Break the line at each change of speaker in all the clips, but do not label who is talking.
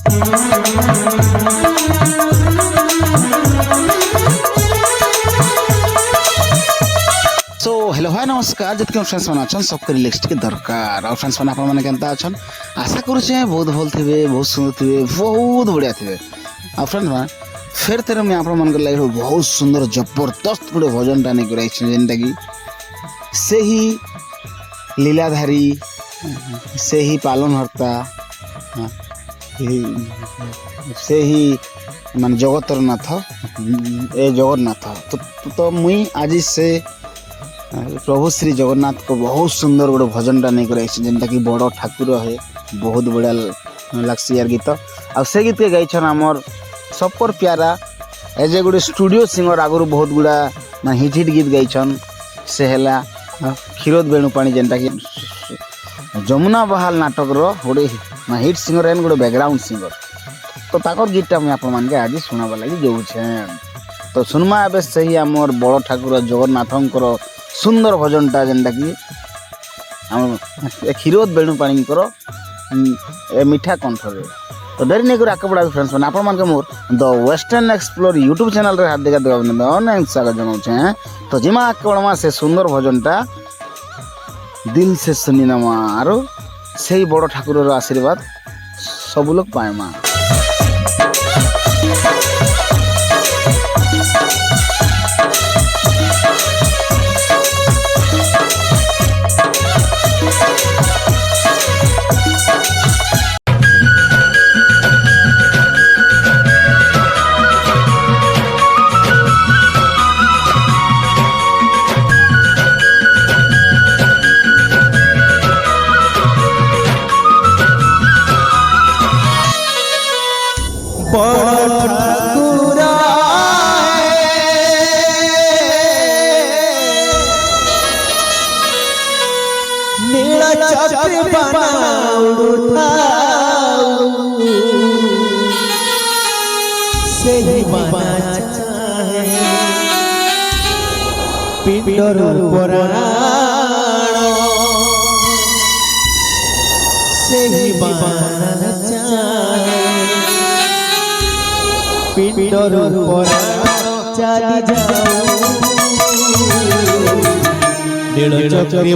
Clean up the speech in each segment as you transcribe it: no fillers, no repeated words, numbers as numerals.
So hello hi नमस्कार जितके friends मैंने अच्छन सबके लिस्ट के दरकार और फ्रेंड्स मैंने आपने केनता अच्छन आशा करुचे बहुत भल थे बहुत सुंदर थे बहुत बढ़िया थे और फ्रेंड्स मैं फिर तेरे मैं आपण मन लगे बहुत सुंदर जबरदस्त गोटे भजन टा नहीं जेनटा कि से ही लीलाधारी से ही पालन हर्ता से ही मान जगतर नाथ ए जगन्नाथ तो मुई आज से प्रभु श्री जगन्नाथ को बहुत सुंदर गोटे भजन टा नहीं जेनटा कि बड़ ठाकुर है बहुत बढ़िया लगसी यार गीत आ से गीत के गाइछन आमर सबकर प्यारा एज ए गोटे स्टूडियो सिंगर आगु बहुत गुड़ा ना हिट गीत गाइछन से है क्षीरोद बेणुपाणी जेनटा कि जमुना बहाल नाटक रोटे हिट सिंगर एंड गोटे बैकग्राउंड सिंगर तो ताकर गीतटा मुझे आप आज शुणाबा लगी जाऊे तो सुनमा ए से ही आमर बड़ ठाकुर जगन्नाथंकर सुंदर भजनटा जेनटा कि क्षीरोद बेणुपाणी मीठा कंठरे तो डेरी नहीं कर आगे बढ़ा फ्रेंड्स मैंने आप more the western explore YouTube channel रे हार्दिक अभिनंदन स्वागत जनाऊे तो जिमा आगे बढ़मा से सुंदर भजनटा दिल से सुनी नमा आरो से बड़ ठाकुर आशीर्वाद सब लोग पाएमा।
पिंडर पुराण से ही बाना चाहे पिंडर पुराण चली जाओ नील चक्री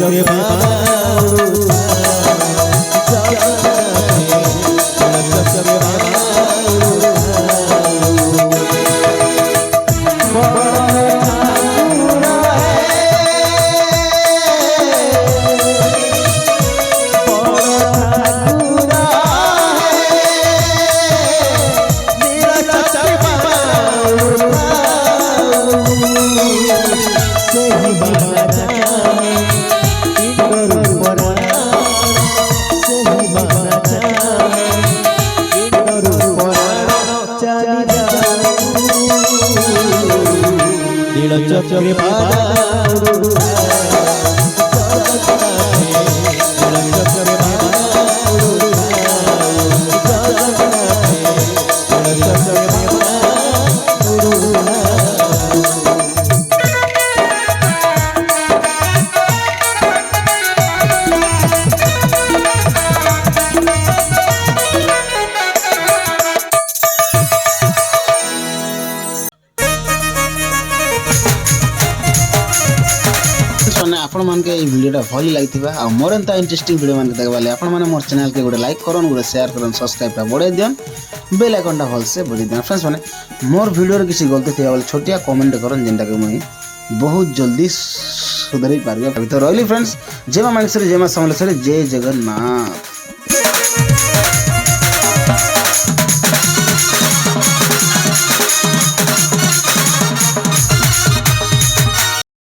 ଚକ୍ରେ ବାବା ଚକ୍ରେ ବାବା चक्रे
आपण मान के ये वीडियोटा भल लगी मोर एंता इंटरेस्टिंग वीडियो मान देखा आपण मैंने मोर चैनल के गोटे लाइक करन गोटे शेयर करन सब्सक्राइब बढ़ाई दियन बेल आइकनटा भल से बजाई दियन फ्रेंड्स मैंने मोर वीडियो किसी गलती थी बोले छोटिया कमेंट करन जेनटा के मुई बहुत जल्दी सुधरी पारबे तो रही फ्रेंड्स जय मां मानेश्वरी जय मां समलेश्वरी जय जगन्नाथ।